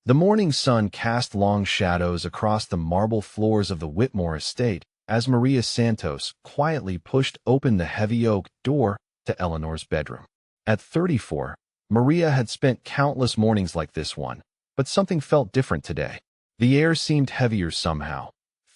The morning sun cast long shadows across the marble floors of the Whitmore estate as Maria Santos quietly pushed open the heavy oak door to Eleanor's bedroom. At 34, Maria had spent countless mornings like this one, but something felt different today. The air seemed heavier somehow,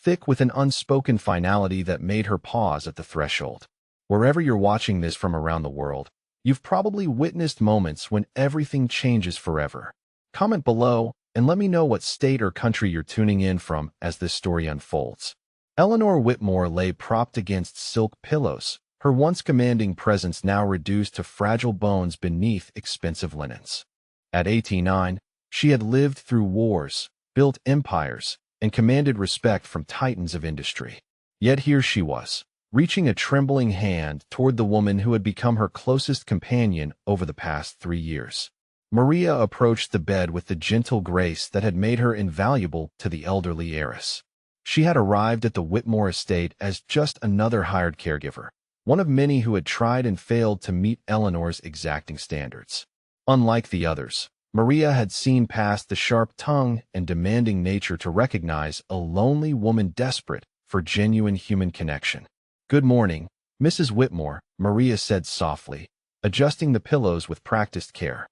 thick with an unspoken finality that made her pause at the threshold. Wherever you're watching this from around the world, you've probably witnessed moments when everything changes forever. Comment below and let me know what state or country you're tuning in from as this story unfolds. Eleanor Whitmore lay propped against silk pillows, her once commanding presence now reduced to fragile bones beneath expensive linens. At 89, she had lived through wars, built empires, and commanded respect from titans of industry. Yet here she was, reaching a trembling hand toward the woman who had become her closest companion over the past 3 years. Maria approached the bed with the gentle grace that had made her invaluable to the elderly heiress. She had arrived at the Whitmore estate as just another hired caregiver, one of many who had tried and failed to meet Eleanor's exacting standards. Unlike the others, Maria had seen past the sharp tongue and demanding nature to recognize a lonely woman desperate for genuine human connection. "Good morning, Mrs. Whitmore," Maria said softly, adjusting the pillows with practiced care.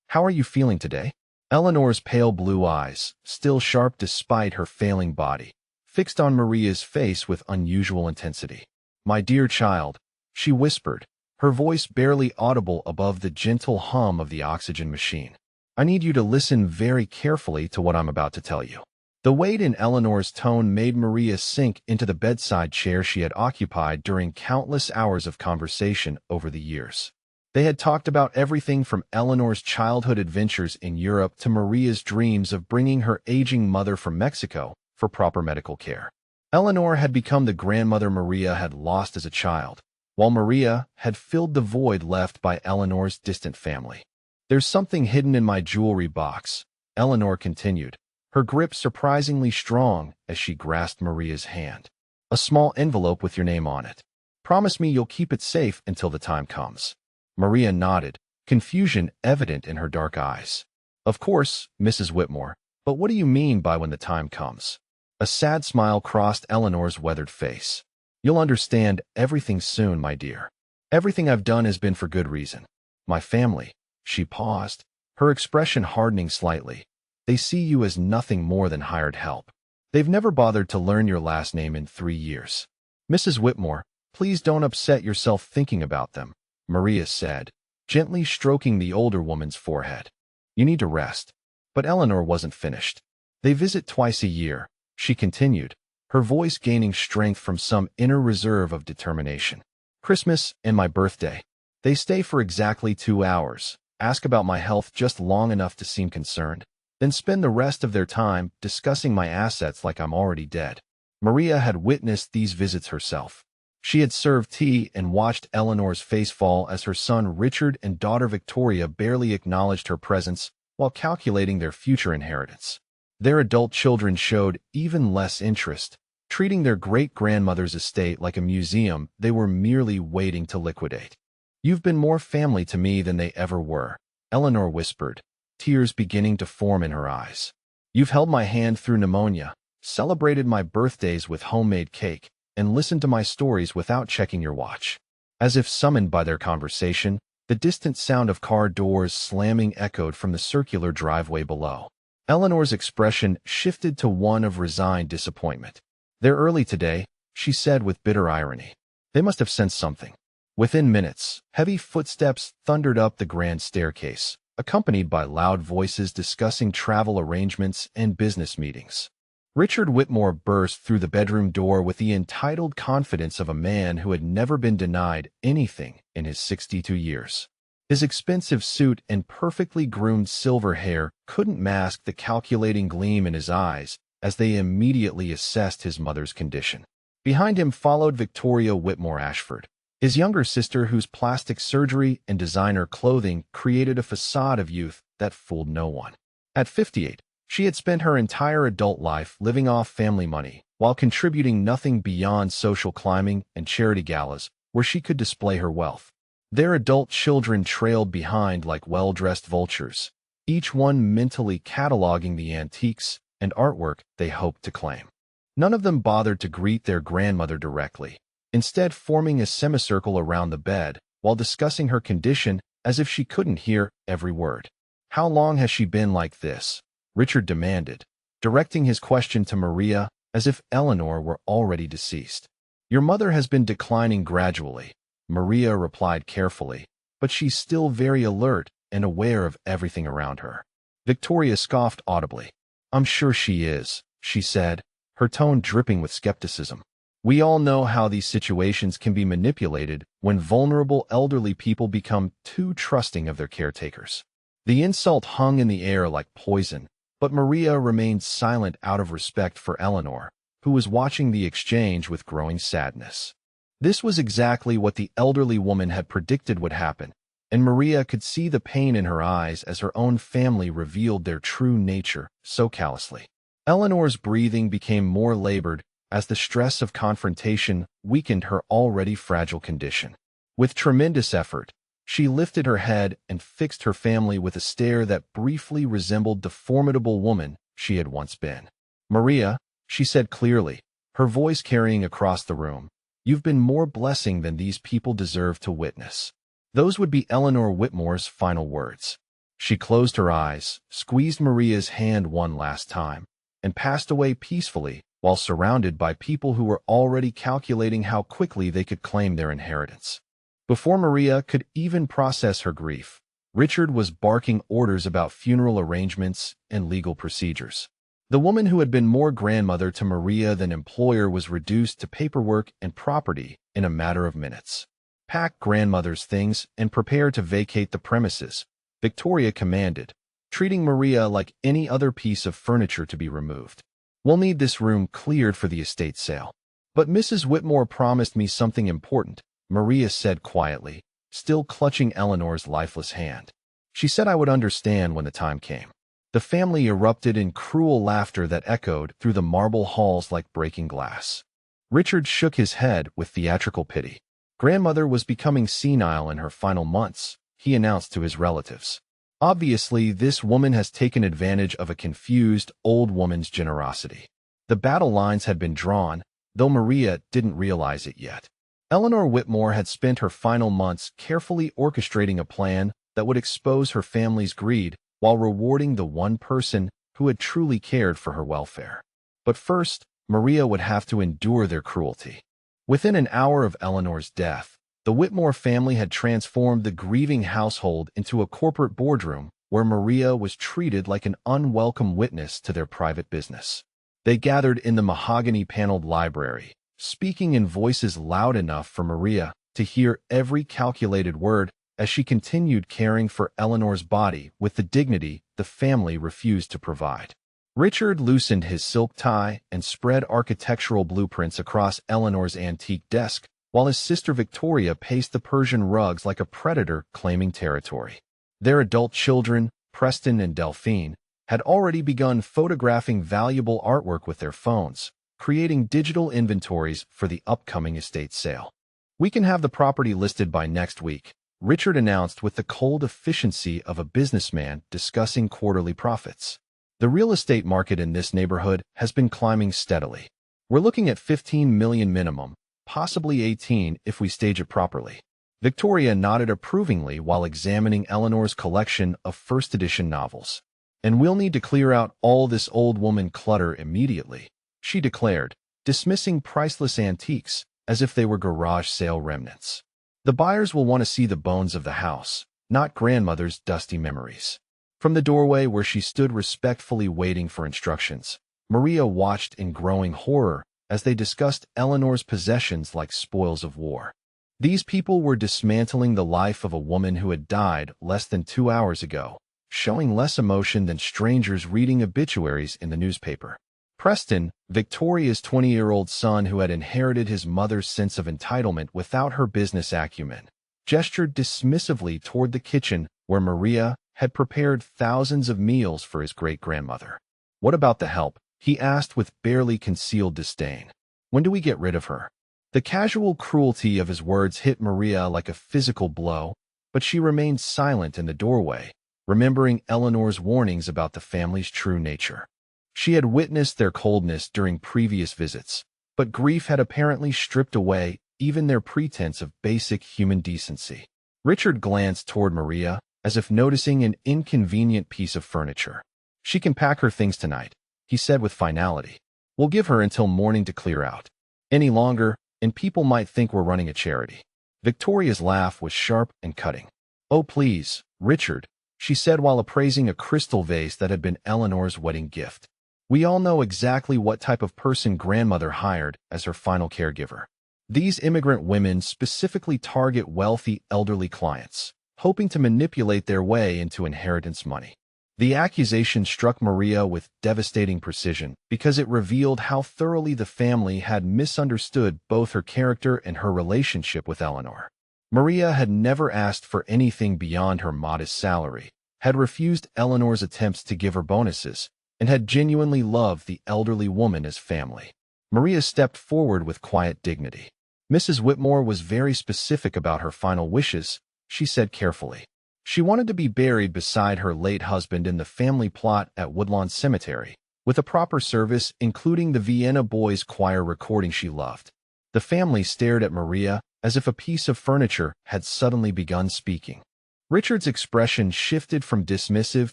"How are you feeling today?" Eleanor's pale blue eyes, still sharp despite her failing body, fixed on Maria's face with unusual intensity. "My dear child," she whispered, her voice barely audible above the gentle hum of the oxygen machine. "I need you to listen very carefully to what I'm about to tell you." The weight in Eleanor's tone made Maria sink into the bedside chair she had occupied during countless hours of conversation over the years. They had talked about everything from Eleanor's childhood adventures in Europe to Maria's dreams of bringing her aging mother from Mexico for proper medical care. Eleanor had become the grandmother Maria had lost as a child, while Maria had filled the void left by Eleanor's distant family. "There's something hidden in my jewelry box," Eleanor continued, her grip surprisingly strong as she grasped Maria's hand. "A small envelope with your name on it. Promise me you'll keep it safe until the time comes." Maria nodded, confusion evident in her dark eyes. "Of course, Mrs. Whitmore, but what do you mean by when the time comes?" A sad smile crossed Eleanor's weathered face. "You'll understand everything soon, my dear. Everything I've done has been for good reason. My family," she paused, her expression hardening slightly. "They see you as nothing more than hired help. They've never bothered to learn your last name in 3 years. Mrs. Whitmore, please don't upset yourself thinking about them," Maria said, gently stroking the older woman's forehead. "You need to rest." But Eleanor wasn't finished. "They visit twice a year," she continued, her voice gaining strength from some inner reserve of determination. "Christmas and my birthday. They stay for exactly 2 hours, ask about my health just long enough to seem concerned, then spend the rest of their time discussing my assets like I'm already dead." Maria had witnessed these visits herself. She had served tea and watched Eleanor's face fall as her son Richard and daughter Victoria barely acknowledged her presence while calculating their future inheritance. Their adult children showed even less interest, treating their great-grandmother's estate like a museum they were merely waiting to liquidate. "You've been more family to me than they ever were," Eleanor whispered, tears beginning to form in her eyes. "You've held my hand through pneumonia, celebrated my birthdays with homemade cake, and listened to my stories without checking your watch." As if summoned by their conversation, the distant sound of car doors slamming echoed from the circular driveway below. Eleanor's expression shifted to one of resigned disappointment. "They're early today," she said with bitter irony. "They must have sensed something." Within minutes, heavy footsteps thundered up the grand staircase, accompanied by loud voices discussing travel arrangements and business meetings. Richard Whitmore burst through the bedroom door with the entitled confidence of a man who had never been denied anything in his 62 years. His expensive suit and perfectly groomed silver hair couldn't mask the calculating gleam in his eyes as they immediately assessed his mother's condition. Behind him followed Victoria Whitmore Ashford, his younger sister whose plastic surgery and designer clothing created a facade of youth that fooled no one. At 58, she had spent her entire adult life living off family money, while contributing nothing beyond social climbing and charity galas where she could display her wealth. Their adult children trailed behind like well-dressed vultures, each one mentally cataloging the antiques and artwork they hoped to claim. None of them bothered to greet their grandmother directly, instead forming a semicircle around the bed while discussing her condition as if she couldn't hear every word. "How long has she been like this?" Richard demanded, directing his question to Maria as if Eleanor were already deceased. "Your mother has been declining gradually," Maria replied carefully, "but she's still very alert and aware of everything around her." Victoria scoffed audibly. "I'm sure she is," she said, her tone dripping with skepticism. "We all know how these situations can be manipulated when vulnerable elderly people become too trusting of their caretakers." The insult hung in the air like poison, but Maria remained silent out of respect for Eleanor, who was watching the exchange with growing sadness. This was exactly what the elderly woman had predicted would happen, and Maria could see the pain in her eyes as her own family revealed their true nature so callously. Eleanor's breathing became more labored as the stress of confrontation weakened her already fragile condition. With tremendous effort, she lifted her head and fixed her family with a stare that briefly resembled the formidable woman she had once been. "Maria," she said clearly, her voice carrying across the room, "you've been more blessing than these people deserve to witness." Those would be Eleanor Whitmore's final words. She closed her eyes, squeezed Maria's hand one last time, and passed away peacefully while surrounded by people who were already calculating how quickly they could claim their inheritance. Before Maria could even process her grief, Richard was barking orders about funeral arrangements and legal procedures. The woman who had been more grandmother to Maria than employer was reduced to paperwork and property in a matter of minutes. "Pack grandmother's things and prepare to vacate the premises," Victoria commanded, treating Maria like any other piece of furniture to be removed. "We'll need this room cleared for the estate sale." "But Mrs. Whitmore promised me something important," Maria said quietly, still clutching Eleanor's lifeless hand. "She said I would understand when the time came." The family erupted in cruel laughter that echoed through the marble halls like breaking glass. Richard shook his head with theatrical pity. Grandmother was becoming senile in her final months, he announced to his relatives. Obviously, this woman has taken advantage of a confused, old woman's generosity. The battle lines had been drawn, though Maria didn't realize it yet. Eleanor Whitmore had spent her final months carefully orchestrating a plan that would expose her family's greed while rewarding the one person who had truly cared for her welfare. But first, Maria would have to endure their cruelty. Within an hour of Eleanor's death, the Whitmore family had transformed the grieving household into a corporate boardroom where Maria was treated like an unwelcome witness to their private business. They gathered in the mahogany-paneled library, speaking in voices loud enough for Maria to hear every calculated word as she continued caring for Eleanor's body with the dignity the family refused to provide. Richard loosened his silk tie and spread architectural blueprints across Eleanor's antique desk, while his sister Victoria paced the Persian rugs like a predator claiming territory. Their adult children, Preston and Delphine, had already begun photographing valuable artwork with their phones, creating digital inventories for the upcoming estate sale. "We can have the property listed by next week," Richard announced with the cold efficiency of a businessman discussing quarterly profits. "The real estate market in this neighborhood has been climbing steadily. We're looking at 15 million minimum, possibly 18 if we stage it properly." Victoria nodded approvingly while examining Eleanor's collection of first-edition novels. "And we'll need to clear out all this old woman clutter immediately," she declared, dismissing priceless antiques as if they were garage sale remnants. "The buyers will want to see the bones of the house, not grandmother's dusty memories." From the doorway where she stood respectfully waiting for instructions, Maria watched in growing horror as they discussed Eleanor's possessions like spoils of war. These people were dismantling the life of a woman who had died less than 2 hours ago, showing less emotion than strangers reading obituaries in the newspaper. Preston, Victoria's 20-year-old son who had inherited his mother's sense of entitlement without her business acumen, gestured dismissively toward the kitchen where Maria had prepared thousands of meals for his great-grandmother. "What about the help?" he asked with barely concealed disdain. "When do we get rid of her?" The casual cruelty of his words hit Maria like a physical blow, but she remained silent in the doorway, remembering Eleanor's warnings about the family's true nature. She had witnessed their coldness during previous visits, but grief had apparently stripped away even their pretense of basic human decency. Richard glanced toward Maria, as if noticing an inconvenient piece of furniture. "She can pack her things tonight," he said with finality. "We'll give her until morning to clear out. Any longer, and people might think we're running a charity." Victoria's laugh was sharp and cutting. "Oh, please, Richard," she said while appraising a crystal vase that had been Eleanor's wedding gift. "We all know exactly what type of person grandmother hired as her final caregiver. These immigrant women specifically target wealthy elderly clients, hoping to manipulate their way into inheritance money." The accusation struck Maria with devastating precision because it revealed how thoroughly the family had misunderstood both her character and her relationship with Eleanor. Maria had never asked for anything beyond her modest salary, had refused Eleanor's attempts to give her bonuses, and had genuinely loved the elderly woman as family. Maria stepped forward with quiet dignity. "Mrs. Whitmore was very specific about her final wishes," she said carefully. "She wanted to be buried beside her late husband in the family plot at Woodlawn Cemetery, with a proper service including the Vienna Boys Choir recording she loved." The family stared at Maria as if a piece of furniture had suddenly begun speaking. Richard's expression shifted from dismissive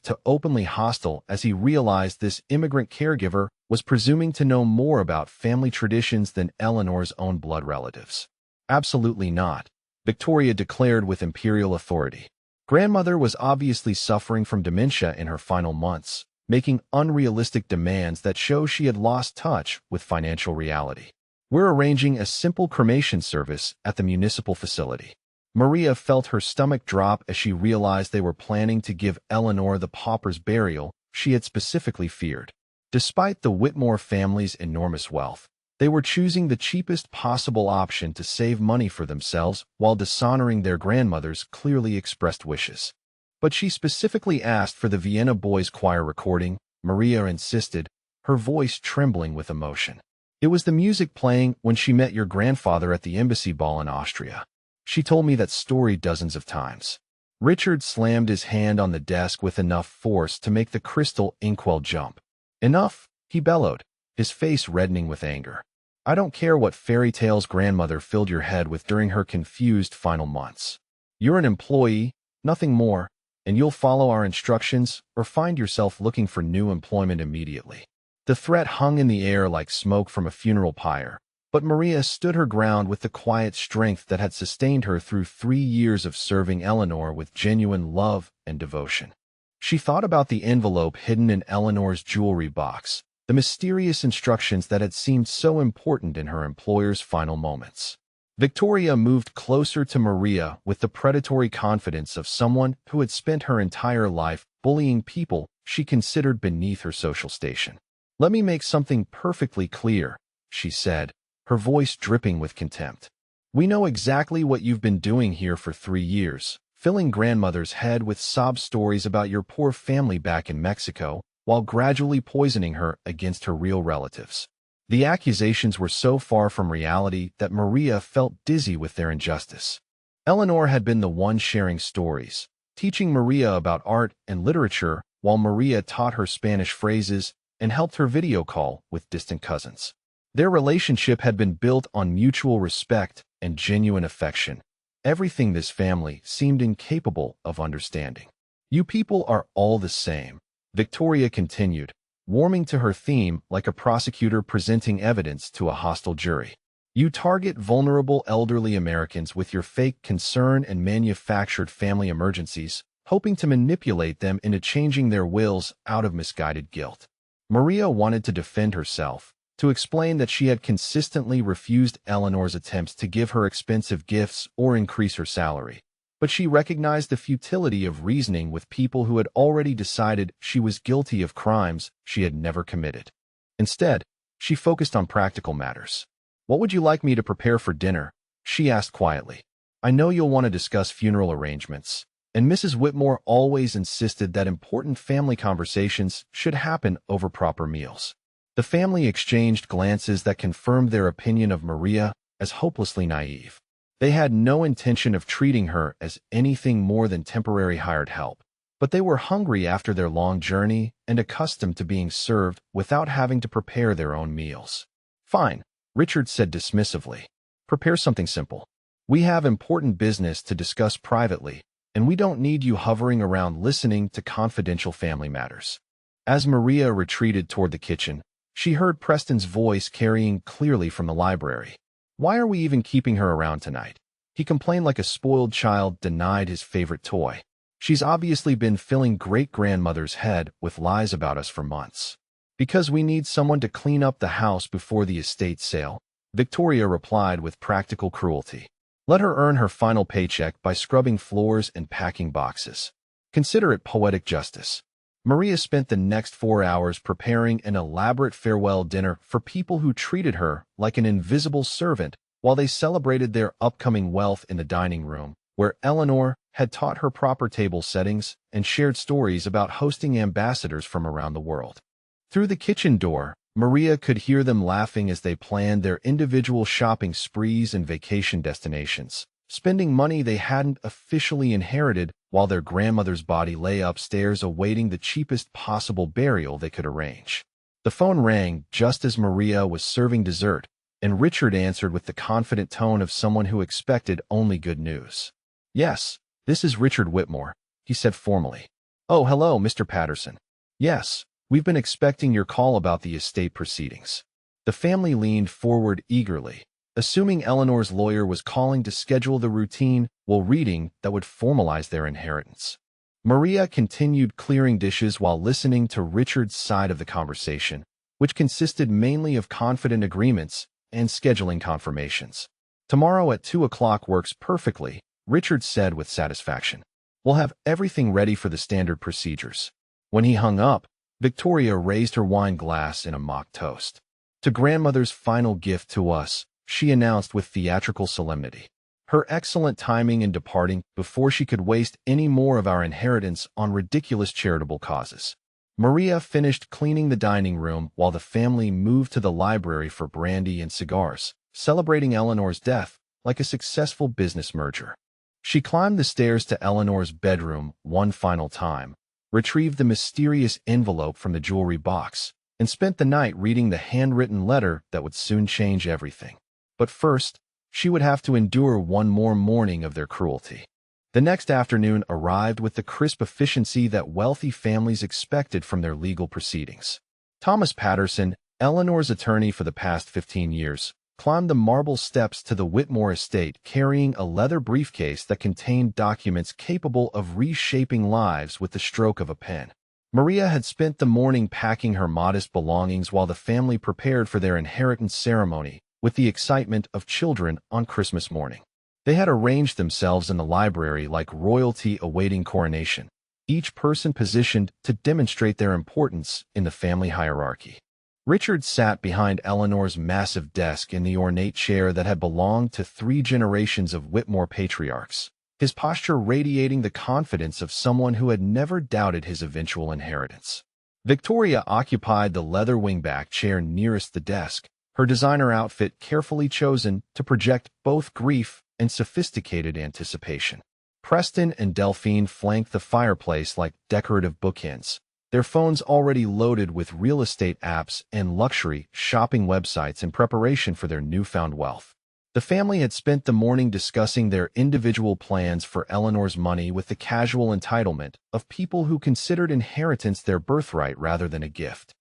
to openly hostile as he realized this immigrant caregiver was presuming to know more about family traditions than Eleanor's own blood relatives. "Absolutely not," Victoria declared with imperial authority. Grandmother was obviously suffering from dementia in her final months, making unrealistic demands that show she had lost touch with financial reality. "We're arranging a simple cremation service at the municipal facility." Maria felt her stomach drop as she realized they were planning to give Eleanor the pauper's burial she had specifically feared. Despite the Whitmore family's enormous wealth, they were choosing the cheapest possible option to save money for themselves while dishonoring their grandmother's clearly expressed wishes. "But she specifically asked for the Vienna Boys Choir recording," Maria insisted, her voice trembling with emotion. "It was the music playing when she met your grandfather at the embassy ball in Austria. She told me that story dozens of times." Richard slammed his hand on the desk with enough force to make the crystal inkwell jump. "Enough," he bellowed, his face reddening with anger. "I don't care what fairy tales grandmother filled your head with during her confused final months. You're an employee, nothing more, and you'll follow our instructions or find yourself looking for new employment immediately." The threat hung in the air like smoke from a funeral pyre, but Maria stood her ground with the quiet strength that had sustained her through 3 years of serving Eleanor with genuine love and devotion. She thought about the envelope hidden in Eleanor's jewelry box, the mysterious instructions that had seemed so important in her employer's final moments. Victoria moved closer to Maria with the predatory confidence of someone who had spent her entire life bullying people she considered beneath her social station. "Let me make something perfectly clear," she said, her voice dripping with contempt. "We know exactly what you've been doing here for 3 years, filling grandmother's head with sob stories about your poor family back in Mexico, while gradually poisoning her against her real relatives." The accusations were so far from reality that Maria felt dizzy with their injustice. Eleanor had been the one sharing stories, teaching Maria about art and literature while Maria taught her Spanish phrases and helped her video call with distant cousins. Their relationship had been built on mutual respect and genuine affection, everything this family seemed incapable of understanding. "You people are all the same," Victoria continued, warming to her theme like a prosecutor presenting evidence to a hostile jury. "You target vulnerable elderly Americans with your fake concern and manufactured family emergencies, hoping to manipulate them into changing their wills out of misguided guilt." Maria wanted to defend herself, to explain that she had consistently refused Eleanor's attempts to give her expensive gifts or increase her salary. But she recognized the futility of reasoning with people who had already decided she was guilty of crimes she had never committed. Instead, she focused on practical matters. "What would you like me to prepare for dinner?" she asked quietly. "I know you'll want to discuss funeral arrangements," and Mrs. Whitmore always insisted that important family conversations should happen over proper meals. The family exchanged glances that confirmed their opinion of Maria as hopelessly naive. They had no intention of treating her as anything more than temporary hired help. but they were hungry after their long journey and accustomed to being served without having to prepare their own meals. "Fine," Richard said dismissively. "Prepare something simple. We have important business to discuss privately, and we don't need you hovering around listening to confidential family matters." As Maria retreated toward the kitchen, she heard Preston's voice carrying clearly from the library. "Why are we even keeping her around tonight?" He complained like a spoiled child denied his favorite toy. "She's obviously been filling great-grandmother's head with lies about us for months." "Because we need someone to clean up the house before the estate sale," Victoria replied with practical cruelty. "Let her earn her final paycheck by scrubbing floors and packing boxes. Consider it poetic justice." Maria spent the next 4 hours preparing an elaborate farewell dinner for people who treated her like an invisible servant while they celebrated their upcoming wealth in the dining room, where Eleanor had taught her proper table settings and shared stories about hosting ambassadors from around the world. Through the kitchen door, Maria could hear them laughing as they planned their individual shopping sprees and vacation destinations, spending money they hadn't officially inherited while their grandmother's body lay upstairs awaiting the cheapest possible burial they could arrange. The phone rang just as Maria was serving dessert, and Richard answered with the confident tone of someone who expected only good news. "Yes, this is Richard Whitmore," he said formally. "Oh, hello, Mr. Patterson. Yes, we've been expecting your call about the estate proceedings." The family leaned forward eagerly, assuming Eleanor's lawyer was calling to schedule the routine will reading that would formalize their inheritance. Maria continued clearing dishes while listening to Richard's side of the conversation, which consisted mainly of confident agreements and scheduling confirmations. "Tomorrow at 2 o'clock works perfectly," Richard said with satisfaction. "We'll have everything ready for the standard procedures." When he hung up, Victoria raised her wine glass in a mock toast. "To grandmother's final gift to us," she announced with theatrical solemnity. "Her excellent timing in departing before she could waste any more of our inheritance on ridiculous charitable causes." Maria finished cleaning the dining room while the family moved to the library for brandy and cigars, celebrating Eleanor's death like a successful business merger. She climbed the stairs to Eleanor's bedroom one final time, retrieved the mysterious envelope from the jewelry box, and spent the night reading the handwritten letter that would soon change everything. But first, she would have to endure one more morning of their cruelty. The next afternoon arrived with the crisp efficiency that wealthy families expected from their legal proceedings. Thomas Patterson, Eleanor's attorney for the past 15 years, climbed the marble steps to the Whitmore estate carrying a leather briefcase that contained documents capable of reshaping lives with the stroke of a pen. Maria had spent the morning packing her modest belongings while the family prepared for their inheritance ceremony with the excitement of children on Christmas morning. They had arranged themselves in the library like royalty awaiting coronation, each person positioned to demonstrate their importance in the family hierarchy. Richard sat behind Eleanor's massive desk in the ornate chair that had belonged to 3 generations of Whitmore patriarchs, his posture radiating the confidence of someone who had never doubted his eventual inheritance. Victoria occupied the leather wingback chair nearest the desk, her designer outfit carefully chosen to project both grief and sophisticated anticipation. Preston and Delphine flanked the fireplace like decorative bookends, their phones already loaded with real estate apps and luxury shopping websites in preparation for their newfound wealth. The family had spent the morning discussing their individual plans for Eleanor's money with the casual entitlement of people who considered inheritance their birthright rather than a gift.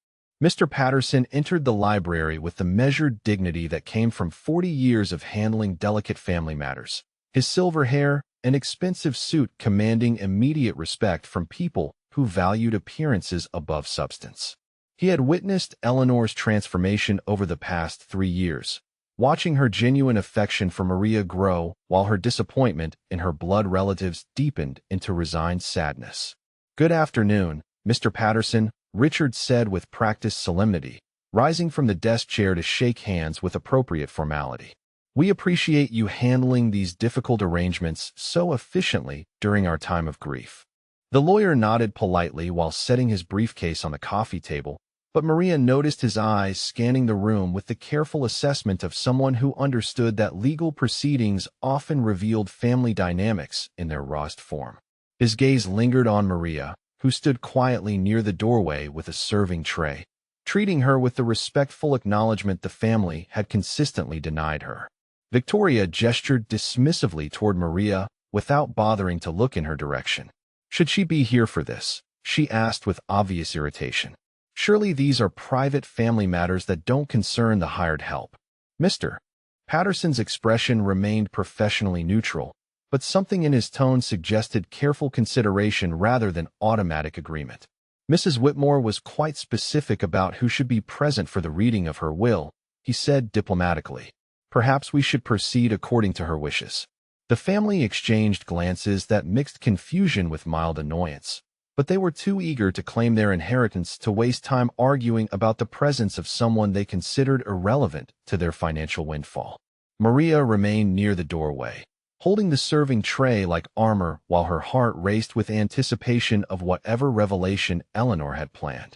Mr. Patterson entered the library with the measured dignity that came from 40 years of handling delicate family matters, his silver hair and expensive suit commanding immediate respect from people who valued appearances above substance. He had witnessed Eleanor's transformation over the past 3 years, watching her genuine affection for Maria grow while her disappointment in her blood relatives deepened into resigned sadness. "Good afternoon, Mr. Patterson," Richard said with practiced solemnity, rising from the desk chair to shake hands with appropriate formality. "We appreciate you handling these difficult arrangements so efficiently during our time of grief." The lawyer nodded politely while setting his briefcase on the coffee table, but Maria noticed his eyes scanning the room with the careful assessment of someone who understood that legal proceedings often revealed family dynamics in their rawest form. His gaze lingered on Maria, who stood quietly near the doorway with a serving tray, treating her with the respectful acknowledgement the family had consistently denied her. Victoria gestured dismissively toward Maria without bothering to look in her direction. Should she be here for this? She asked with obvious irritation. Surely these are private family matters that don't concern the hired help. Mr. Patterson's expression remained professionally neutral, but something in his tone suggested careful consideration rather than automatic agreement. Mrs. Whitmore was quite specific about who should be present for the reading of her will, he said diplomatically. Perhaps we should proceed according to her wishes. The family exchanged glances that mixed confusion with mild annoyance, but they were too eager to claim their inheritance to waste time arguing about the presence of someone they considered irrelevant to their financial windfall. Maria remained near the doorway, holding the serving tray like armor while her heart raced with anticipation of whatever revelation Eleanor had planned.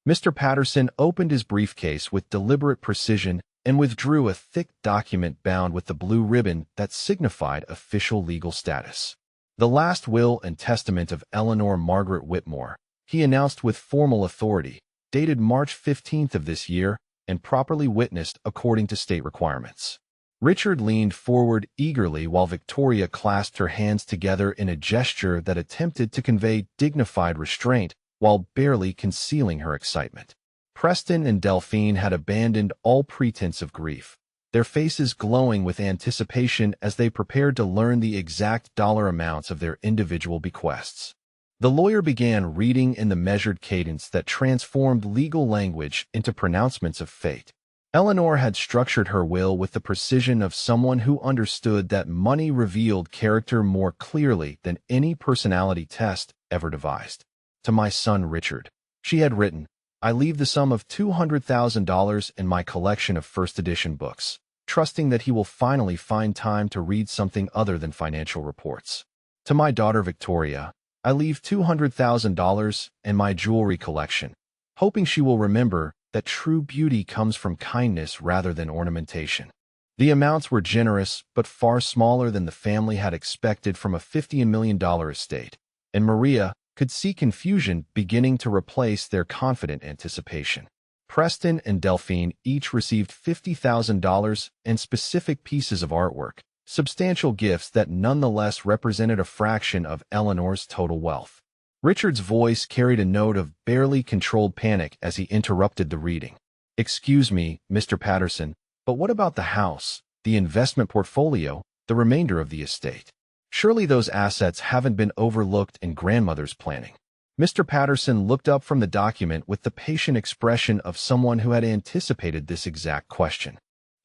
Mr. Patterson opened his briefcase with deliberate precision and withdrew a thick document bound with the blue ribbon that signified official legal status. The last will and testament of Eleanor Margaret Whitmore, he announced with formal authority, dated March 15th of this year and properly witnessed according to state requirements. Richard leaned forward eagerly while Victoria clasped her hands together in a gesture that attempted to convey dignified restraint while barely concealing her excitement. Preston and Delphine had abandoned all pretense of grief, their faces glowing with anticipation as they prepared to learn the exact dollar amounts of their individual bequests. The lawyer began reading in the measured cadence that transformed legal language into pronouncements of fate. Eleanor had structured her will with the precision of someone who understood that money revealed character more clearly than any personality test ever devised. To my son Richard, she had written, I leave the sum of $200,000 in my collection of first edition books, trusting that he will finally find time to read something other than financial reports. To my daughter Victoria, I leave $200,000 in my jewelry collection, hoping she will remember that true beauty comes from kindness rather than ornamentation. The amounts were generous, but far smaller than the family had expected from a $50 million estate, and Maria could see confusion beginning to replace their confident anticipation. Preston and Delphine each received $50,000 and specific pieces of artwork, substantial gifts that nonetheless represented a fraction of Eleanor's total wealth. Richard's voice carried a note of barely controlled panic as he interrupted the reading. Excuse me, Mr. Patterson, but what about the house, the investment portfolio, the remainder of the estate? Surely those assets haven't been overlooked in grandmother's planning. Mr. Patterson looked up from the document with the patient expression of someone who had anticipated this exact question.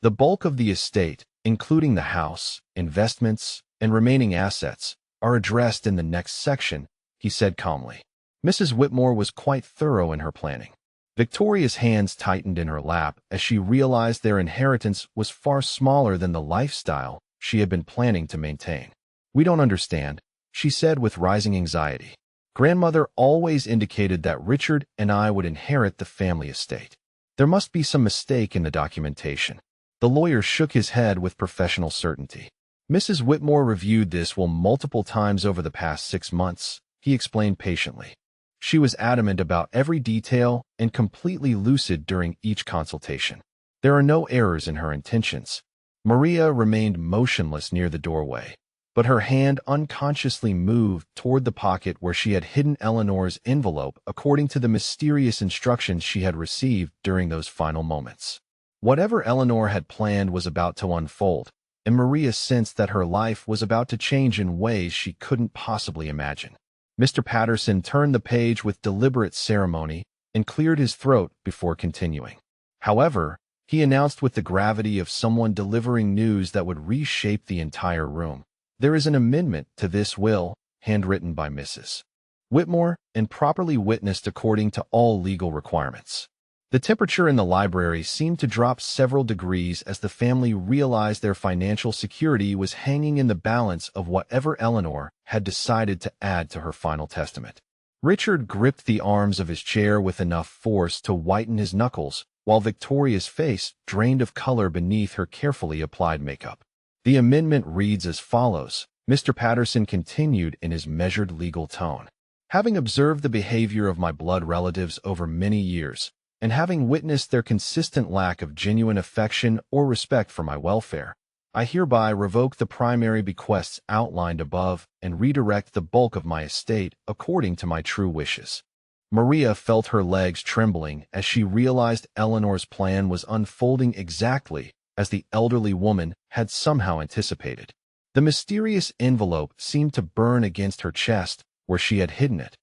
The bulk of the estate, including the house, investments, and remaining assets, are addressed in the next section, he said calmly. Mrs. Whitmore was quite thorough in her planning. Victoria's hands tightened in her lap as she realized their inheritance was far smaller than the lifestyle she had been planning to maintain. We don't understand, she said with rising anxiety. Grandmother always indicated that Richard and I would inherit the family estate. There must be some mistake in the documentation. The lawyer shook his head with professional certainty. Mrs. Whitmore reviewed this will multiple times over the past 6 months, he explained patiently. She was adamant about every detail and completely lucid during each consultation. There are no errors in her intentions. Maria remained motionless near the doorway, but her hand unconsciously moved toward the pocket where she had hidden Eleanor's envelope according to the mysterious instructions she had received during those final moments. Whatever Eleanor had planned was about to unfold, and Maria sensed that her life was about to change in ways she couldn't possibly imagine. Mr. Patterson turned the page with deliberate ceremony and cleared his throat before continuing. However, he announced with the gravity of someone delivering news that would reshape the entire room. There is an amendment to this will, handwritten by Mrs. Whitmore, and properly witnessed according to all legal requirements. The temperature in the library seemed to drop several degrees as the family realized their financial security was hanging in the balance of whatever Eleanor had decided to add to her final testament. Richard gripped the arms of his chair with enough force to whiten his knuckles, while Victoria's face drained of color beneath her carefully applied makeup. The amendment reads as follows. Mr. Patterson continued in his measured legal tone. Having observed the behavior of my blood relatives over many years, and having witnessed their consistent lack of genuine affection or respect for my welfare, I hereby revoke the primary bequests outlined above and redirect the bulk of my estate according to my true wishes. Maria felt her legs trembling as she realized Eleanor's plan was unfolding exactly as the elderly woman had somehow anticipated. The mysterious envelope seemed to burn against her chest where she had hidden it,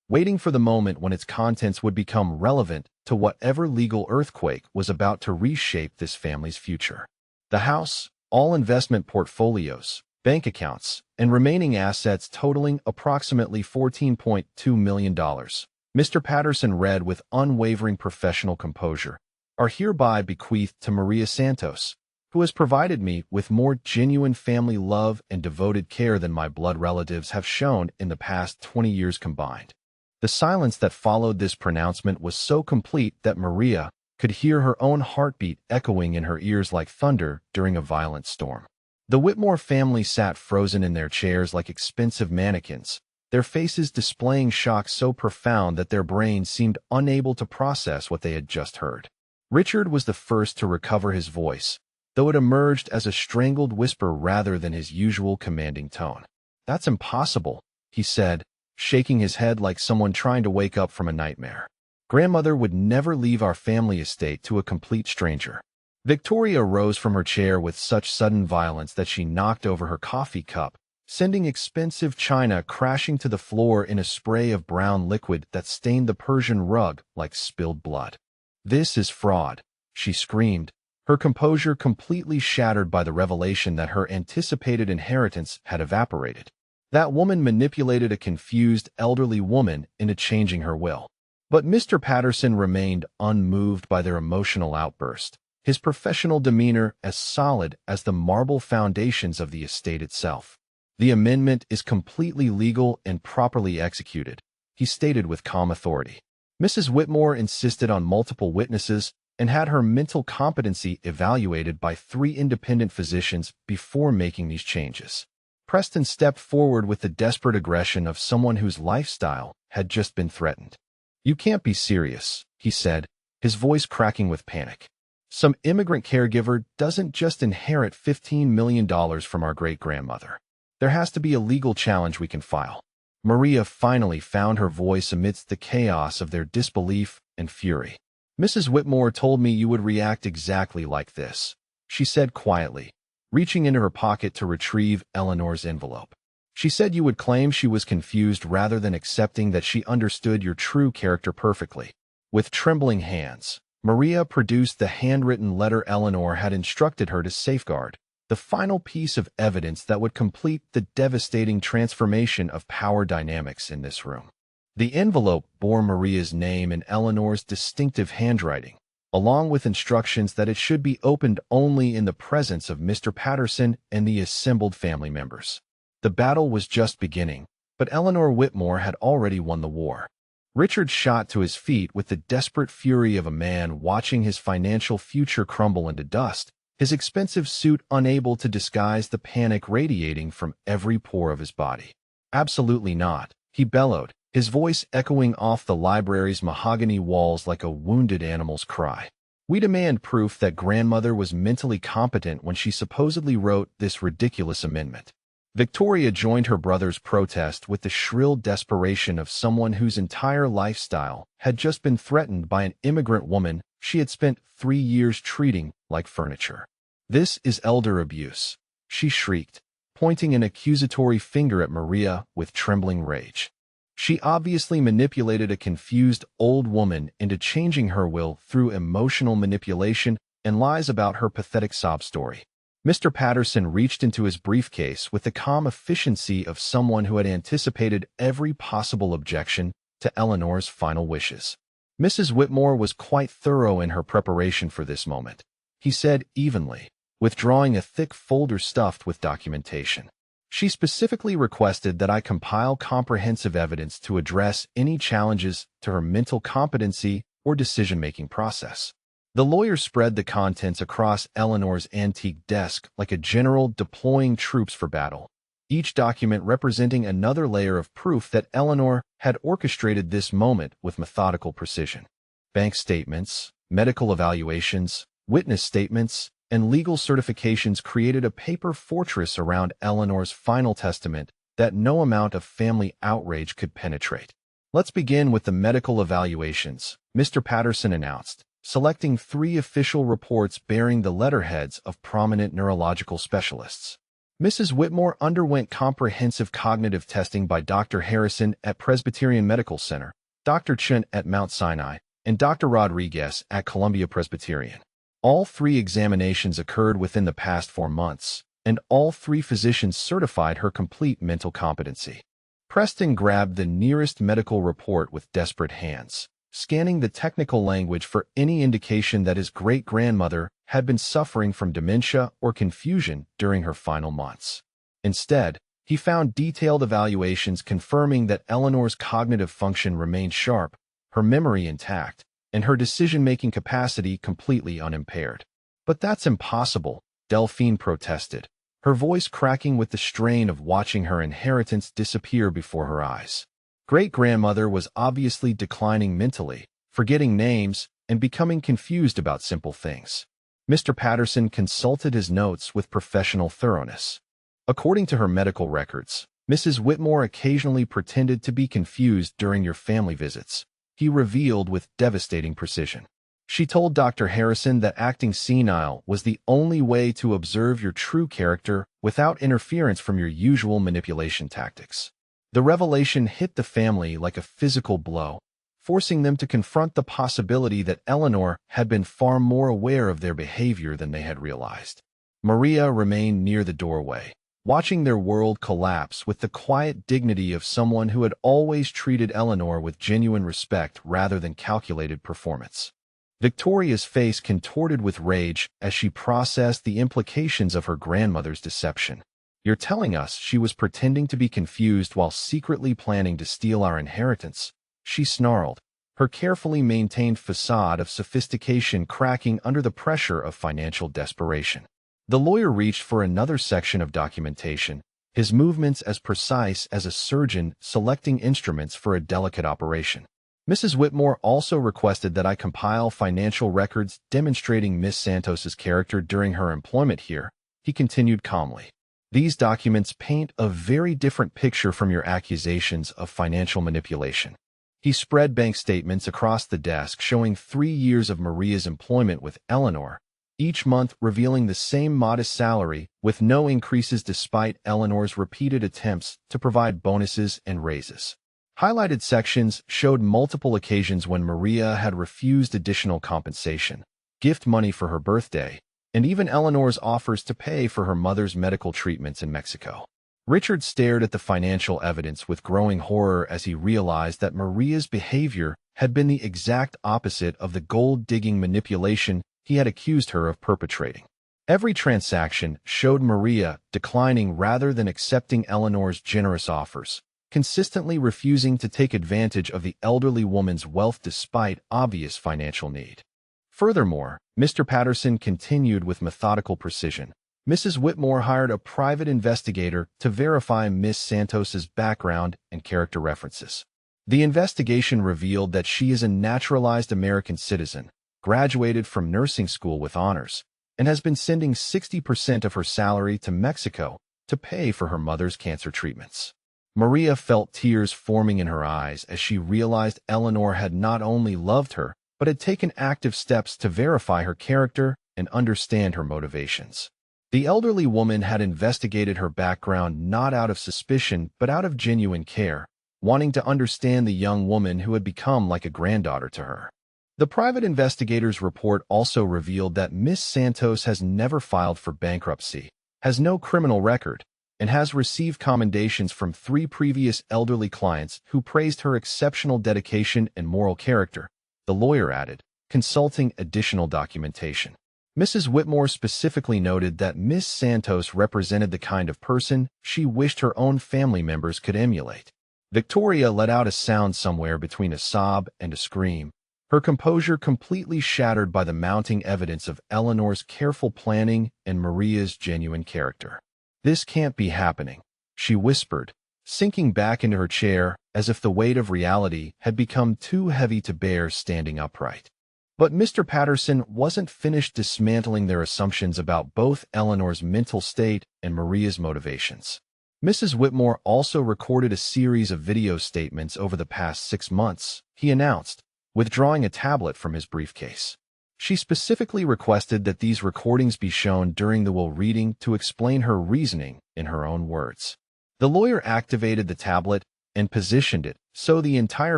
waiting for the moment when its contents would become relevant to whatever legal earthquake was about to reshape this family's future. The house, all investment portfolios, bank accounts, and remaining assets totaling approximately $14.2 million, Mr. Patterson read with unwavering professional composure, are hereby bequeathed to Maria Santos, who has provided me with more genuine family love and devoted care than my blood relatives have shown in the past 20 years combined. The silence that followed this pronouncement was so complete that Maria could hear her own heartbeat echoing in her ears like thunder during a violent storm. The Whitmore family sat frozen in their chairs like expensive mannequins, their faces displaying shock so profound that their brains seemed unable to process what they had just heard. Richard was the first to recover his voice, though it emerged as a strangled whisper rather than his usual commanding tone. "That's impossible," he said, shaking his head like someone trying to wake up from a nightmare. "Grandmother would never leave our family estate to a complete stranger." Victoria rose from her chair with such sudden violence that she knocked over her coffee cup, sending expensive china crashing to the floor in a spray of brown liquid that stained the Persian rug like spilled blood. "This is fraud," she screamed, her composure completely shattered by the revelation that her anticipated inheritance had evaporated. That woman manipulated a confused elderly woman into changing her will. But Mr. Patterson remained unmoved by their emotional outburst, his professional demeanor as solid as the marble foundations of the estate itself. "The amendment is completely legal and properly executed," he stated with calm authority. Mrs. Whitmore insisted on multiple witnesses and had her mental competency evaluated by 3 independent physicians before making these changes. Preston stepped forward with the desperate aggression of someone whose lifestyle had just been threatened. "You can't be serious," he said, his voice cracking with panic. "Some immigrant caregiver doesn't just inherit $15 million from our great-grandmother. There has to be a legal challenge we can file." Maria finally found her voice amidst the chaos of their disbelief and fury. "Mrs. Whitmore told me you would react exactly like this," she said quietly, reaching into her pocket to retrieve Eleanor's envelope. "She said you would claim she was confused rather than accepting that she understood your true character perfectly." With trembling hands, Maria produced the handwritten letter Eleanor had instructed her to safeguard, the final piece of evidence that would complete the devastating transformation of power dynamics in this room. The envelope bore Maria's name in Eleanor's distinctive handwriting, along with instructions that it should be opened only in the presence of Mr. Patterson and the assembled family members. The battle was just beginning, but Eleanor Whitmore had already won the war. Richard shot to his feet with the desperate fury of a man watching his financial future crumble into dust, his expensive suit unable to disguise the panic radiating from every pore of his body. "Absolutely not," he bellowed, his voice echoing off the library's mahogany walls like a wounded animal's cry. "We demand proof that grandmother was mentally competent when she supposedly wrote this ridiculous amendment." Victoria joined her brother's protest with the shrill desperation of someone whose entire lifestyle had just been threatened by an immigrant woman she had spent 3 years treating like furniture. "This is elder abuse," she shrieked, pointing an accusatory finger at Maria with trembling rage. She obviously manipulated a confused old woman into changing her will through emotional manipulation and lies about her pathetic sob story. Mr. Patterson reached into his briefcase with the calm efficiency of someone who had anticipated every possible objection to Eleanor's final wishes. Mrs. Whitmore was quite thorough in her preparation for this moment, he said evenly, withdrawing a thick folder stuffed with documentation. "She specifically requested that I compile comprehensive evidence to address any challenges to her mental competency or decision-making process." The lawyer spread the contents across Eleanor's antique desk like a general deploying troops for battle. each document representing another layer of proof that Eleanor had orchestrated this moment with methodical precision. Bank statements, medical evaluations, witness statements, and legal certifications created a paper fortress around Eleanor's final testament that no amount of family outrage could penetrate. Let's begin with the medical evaluations, Mr. Patterson announced, selecting 3 official reports bearing the letterheads of prominent neurological specialists. Mrs. Whitmore underwent comprehensive cognitive testing by Dr. Harrison at Presbyterian Medical Center, Dr. Chen at Mount Sinai, and Dr. Rodriguez at Columbia Presbyterian. All 3 examinations occurred within the past 4 months, and all 3 physicians certified her complete mental competency. Preston grabbed the nearest medical report with desperate hands, scanning the technical language for any indication that his great-grandmother had been suffering from dementia or confusion during her final months. Instead, he found detailed evaluations confirming that Eleanor's cognitive function remained sharp, her memory intact, and her decision-making capacity completely unimpaired. "But that's impossible," Delphine protested, her voice cracking with the strain of watching her inheritance disappear before her eyes. Great-grandmother was obviously declining mentally, forgetting names, and becoming confused about simple things. Mr. Patterson consulted his notes with professional thoroughness. According to her medical records, Mrs. Whitmore occasionally pretended to be confused during your family visits, he revealed with devastating precision. She told Dr. Harrison that acting senile was the only way to observe your true character without interference from your usual manipulation tactics. The revelation hit the family like a physical blow, forcing them to confront the possibility that Eleanor had been far more aware of their behavior than they had realized. Maria remained near the doorway, watching their world collapse with the quiet dignity of someone who had always treated Eleanor with genuine respect rather than calculated performance. Victoria's face contorted with rage as she processed the implications of her grandmother's deception. "You're telling us she was pretending to be confused while secretly planning to steal our inheritance," she snarled, her carefully maintained facade of sophistication cracking under the pressure of financial desperation. The lawyer reached for another section of documentation, his movements as precise as a surgeon selecting instruments for a delicate operation. "Mrs. Whitmore also requested that I compile financial records demonstrating Miss Santos's character during her employment here," he continued calmly. "These documents paint a very different picture from your accusations of financial manipulation." He spread bank statements across the desk showing 3 years of Maria's employment with Eleanor, each month revealing the same modest salary with no increases despite Eleanor's repeated attempts to provide bonuses and raises. Highlighted sections showed multiple occasions when Maria had refused additional compensation, gift money for her birthday, and even Eleanor's offers to pay for her mother's medical treatments in Mexico. Richard stared at the financial evidence with growing horror as he realized that Maria's behavior had been the exact opposite of the gold-digging manipulation he had accused her of perpetrating. Every transaction showed Maria declining rather than accepting Eleanor's generous offers, consistently refusing to take advantage of the elderly woman's wealth despite obvious financial need. Furthermore, Mr. Patterson continued with methodical precision. Mrs. Whitmore hired a private investigator to verify Miss Santos's background and character references. The investigation revealed that she is a naturalized American citizen, graduated from nursing school with honors, and has been sending 60% of her salary to Mexico to pay for her mother's cancer treatments. Maria felt tears forming in her eyes as she realized Eleanor had not only loved her, but had taken active steps to verify her character and understand her motivations. The elderly woman had investigated her background not out of suspicion but out of genuine care, wanting to understand the young woman who had become like a granddaughter to her. The private investigator's report also revealed that Miss Santos has never filed for bankruptcy, has no criminal record, and has received commendations from 3 previous elderly clients who praised her exceptional dedication and moral character, the lawyer added, consulting additional documentation. Mrs. Whitmore specifically noted that Miss Santos represented the kind of person she wished her own family members could emulate. Victoria let out a sound somewhere between a sob and a scream, her composure completely shattered by the mounting evidence of Eleanor's careful planning and Maria's genuine character. "This can't be happening," she whispered, sinking back into her chair as if the weight of reality had become too heavy to bear standing upright. But Mr. Patterson wasn't finished dismantling their assumptions about both Eleanor's mental state and Maria's motivations. Mrs. Whitmore also recorded a series of video statements over the past 6 months, he announced, withdrawing a tablet from his briefcase. She specifically requested that these recordings be shown during the will reading to explain her reasoning in her own words. The lawyer activated the tablet and positioned it so the entire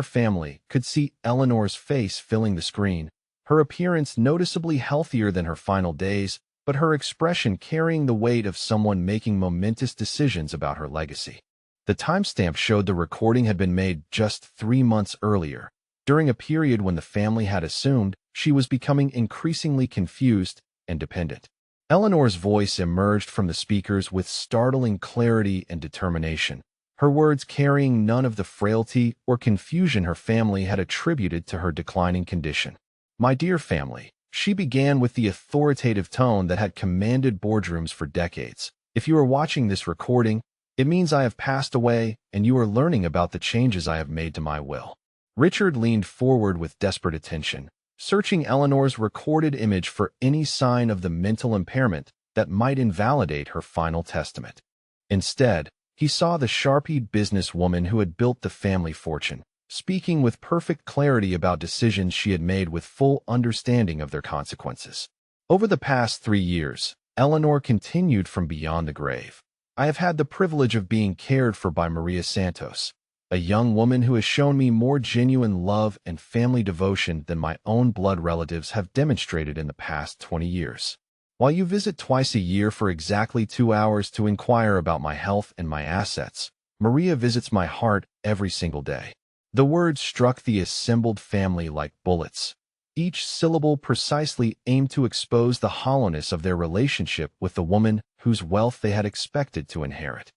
family could see Eleanor's face filling the screen, her appearance noticeably healthier than her final days, but her expression carrying the weight of someone making momentous decisions about her legacy. The timestamp showed the recording had been made just 3 months earlier, during a period when the family had assumed she was becoming increasingly confused and dependent. Eleanor's voice emerged from the speakers with startling clarity and determination, her words carrying none of the frailty or confusion her family had attributed to her declining condition. "My dear family," she began with the authoritative tone that had commanded boardrooms for decades. "If you are watching this recording, it means I have passed away and you are learning about the changes I have made to my will." Richard leaned forward with desperate attention, searching Eleanor's recorded image for any sign of the mental impairment that might invalidate her final testament. Instead, he saw the sharp-eyed businesswoman who had built the family fortune, speaking with perfect clarity about decisions she had made with full understanding of their consequences. Over the past 3 years, Eleanor continued from beyond the grave. "I have had the privilege of being cared for by Maria Santos, a young woman who has shown me more genuine love and family devotion than my own blood relatives have demonstrated in the past 20 years. While you visit twice a year for exactly 2 hours to inquire about my health and my assets, Maria visits my heart every single day." The words struck the assembled family like bullets. Each syllable precisely aimed to expose the hollowness of their relationship with the woman whose wealth they had expected to inherit.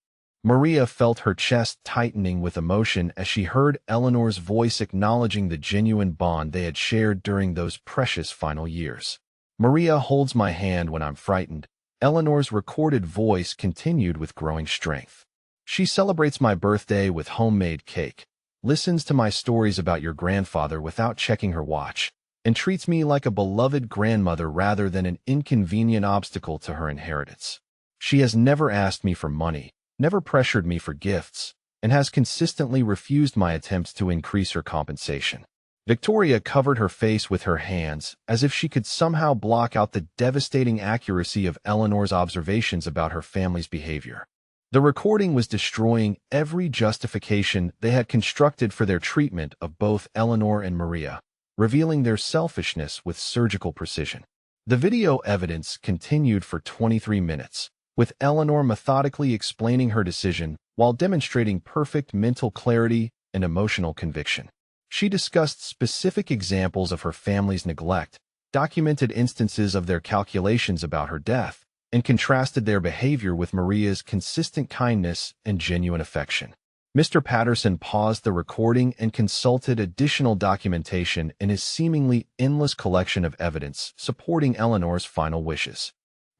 Maria felt her chest tightening with emotion as she heard Eleanor's voice acknowledging the genuine bond they had shared during those precious final years. "Maria holds my hand when I'm frightened," Eleanor's recorded voice continued with growing strength. "She celebrates my birthday with homemade cake, listens to my stories about your grandfather without checking her watch, and treats me like a beloved grandmother rather than an inconvenient obstacle to her inheritance. She has never asked me for money, never pressured me for gifts, and has consistently refused my attempts to increase her compensation." Victoria covered her face with her hands, as if she could somehow block out the devastating accuracy of Eleanor's observations about her family's behavior. The recording was destroying every justification they had constructed for their treatment of both Eleanor and Maria, revealing their selfishness with surgical precision. The video evidence continued for 23 minutes, with Eleanor methodically explaining her decision while demonstrating perfect mental clarity and emotional conviction. She discussed specific examples of her family's neglect, documented instances of their calculations about her death, and contrasted their behavior with Maria's consistent kindness and genuine affection. Mr. Patterson paused the recording and consulted additional documentation in his seemingly endless collection of evidence supporting Eleanor's final wishes.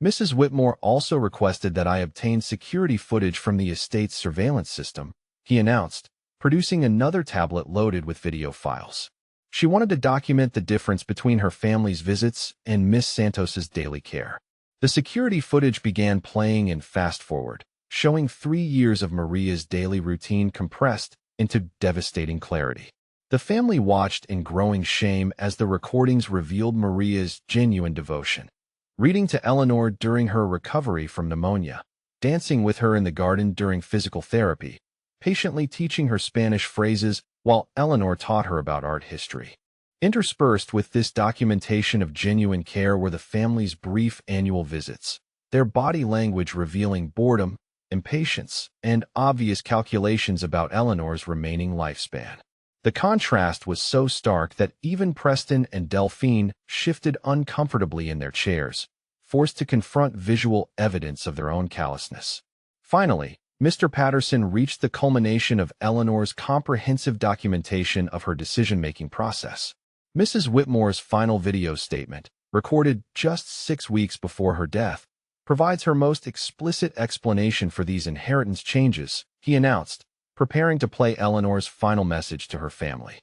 Mrs. Whitmore also requested that I obtain security footage from the estate's surveillance system, he announced, producing another tablet loaded with video files. She wanted to document the difference between her family's visits and Miss Santos's daily care. The security footage began playing in fast-forward, showing 3 years of Maria's daily routine compressed into devastating clarity. The family watched in growing shame as the recordings revealed Maria's genuine devotion. Reading to Eleanor during her recovery from pneumonia, dancing with her in the garden during physical therapy, patiently teaching her Spanish phrases while Eleanor taught her about art history. Interspersed with this documentation of genuine care were the family's brief annual visits, their body language revealing boredom, impatience, and obvious calculations about Eleanor's remaining lifespan. The contrast was so stark that even Preston and Delphine shifted uncomfortably in their chairs, forced to confront visual evidence of their own callousness. Finally, Mr. Patterson reached the culmination of Eleanor's comprehensive documentation of her decision-making process. Mrs. Whitmore's final video statement, recorded just 6 weeks before her death, provides her most explicit explanation for these inheritance changes, he announced, preparing to play Eleanor's final message to her family.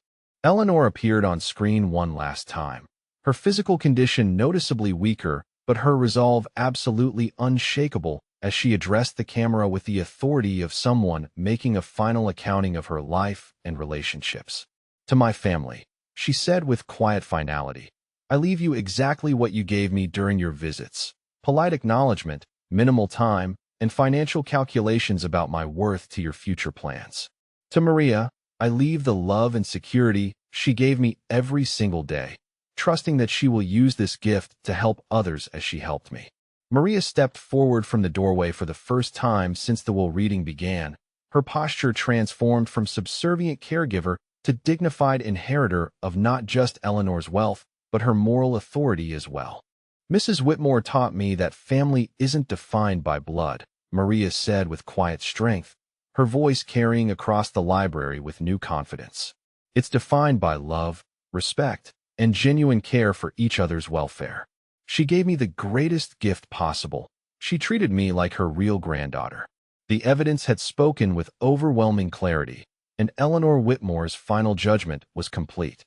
Eleanor appeared on screen one last time, her physical condition noticeably weaker, but her resolve absolutely unshakable as she addressed the camera with the authority of someone making a final accounting of her life and relationships. "To my family," she said with quiet finality, "I leave you exactly what you gave me during your visits: polite acknowledgement, minimal time, and financial calculations about my worth to your future plans. To Maria, I leave the love and security she gave me every single day, trusting that she will use this gift to help others as she helped me." Maria stepped forward from the doorway for the first time since the will reading began, her posture transformed from subservient caregiver to dignified inheritor of not just Eleanor's wealth, but her moral authority as well. "Mrs. Whitmore taught me that family isn't defined by blood," Maria said with quiet strength, her voice carrying across the library with new confidence. "It's defined by love, respect, and genuine care for each other's welfare. She gave me the greatest gift possible. She treated me like her real granddaughter." The evidence had spoken with overwhelming clarity, and Eleanor Whitmore's final judgment was complete.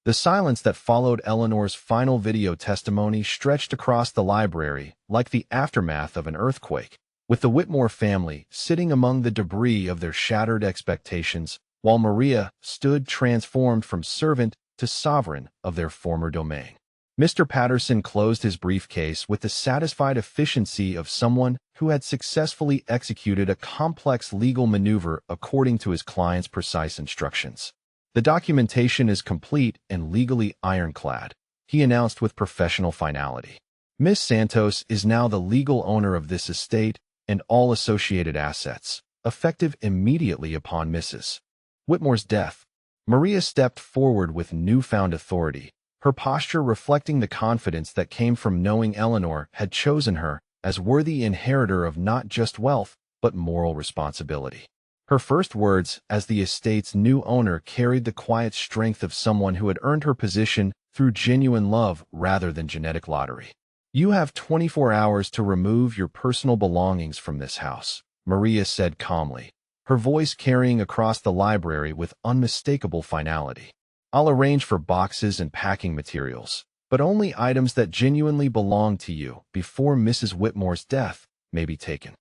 The silence that followed Eleanor's final video testimony stretched across the library like the aftermath of an earthquake, with the Whitmore family sitting among the debris of their shattered expectations, while Maria stood transformed from servant to sovereign of their former domain. Mr. Patterson closed his briefcase with the satisfied efficiency of someone who had successfully executed a complex legal maneuver according to his client's precise instructions. "The documentation is complete and legally ironclad," he announced with professional finality. "Miss Santos is now the legal owner of this estate and all associated assets, effective immediately upon Mrs. Whitmore's death." Maria stepped forward with newfound authority, her posture reflecting the confidence that came from knowing Eleanor had chosen her as worthy inheritor of not just wealth, but moral responsibility. Her first words as the estate's new owner carried the quiet strength of someone who had earned her position through genuine love rather than genetic lottery. "You have 24 hours to remove your personal belongings from this house," Maria said calmly, her voice carrying across the library with unmistakable finality. "I'll arrange for boxes and packing materials, but only items that genuinely belong to you before Mrs. Whitmore's death may be taken."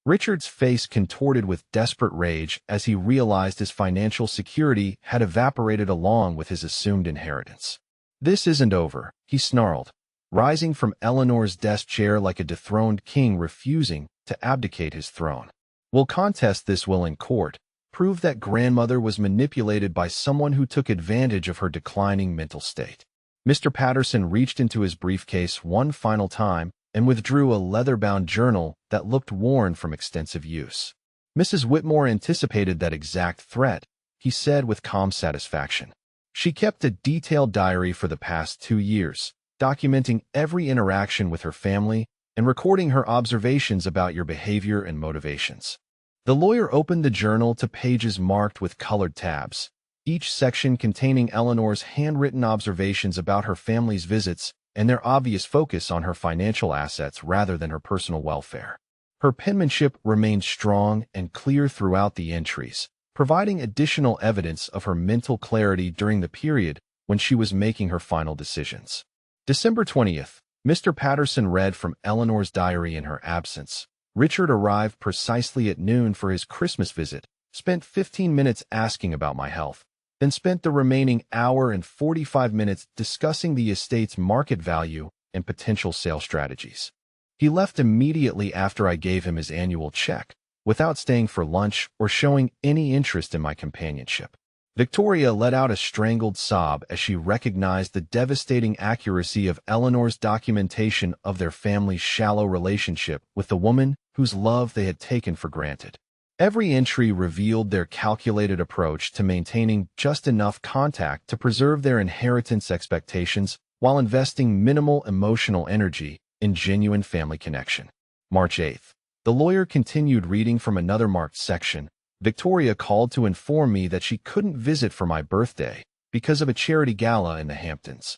Richard's face contorted with desperate rage as he realized his financial security had evaporated along with his assumed inheritance. "This isn't over," he snarled, rising from Eleanor's desk chair like a dethroned king refusing to abdicate his throne. "We'll contest this will in court, prove that grandmother was manipulated by someone who took advantage of her declining mental state." Mr. Patterson reached into his briefcase one final time and withdrew a leather-bound journal that looked worn from extensive use. "Mrs. Whitmore anticipated that exact threat," he said with calm satisfaction. "She kept a detailed diary for the past 2 years, documenting every interaction with her family and recording her observations about your behavior and motivations." The lawyer opened the journal to pages marked with colored tabs, each section containing Eleanor's handwritten observations about her family's visits and their obvious focus on her financial assets rather than her personal welfare. Her penmanship remained strong and clear throughout the entries, providing additional evidence of her mental clarity during the period when she was making her final decisions. December 20th, Mr. Patterson read from Eleanor's diary in her absence. "Richard arrived precisely at noon for his Christmas visit, spent 15 minutes asking about my health, then spent the remaining hour and 45 minutes discussing the estate's market value and potential sale strategies. He left immediately after I gave him his annual check, without staying for lunch or showing any interest in my companionship." Victoria let out a strangled sob as she recognized the devastating accuracy of Eleanor's documentation of their family's shallow relationship with the woman whose love they had taken for granted. Every entry revealed their calculated approach to maintaining just enough contact to preserve their inheritance expectations while investing minimal emotional energy in genuine family connection. March 8th. The lawyer continued reading from another marked section. "Victoria called to inform me that she couldn't visit for my birthday because of a charity gala in the Hamptons.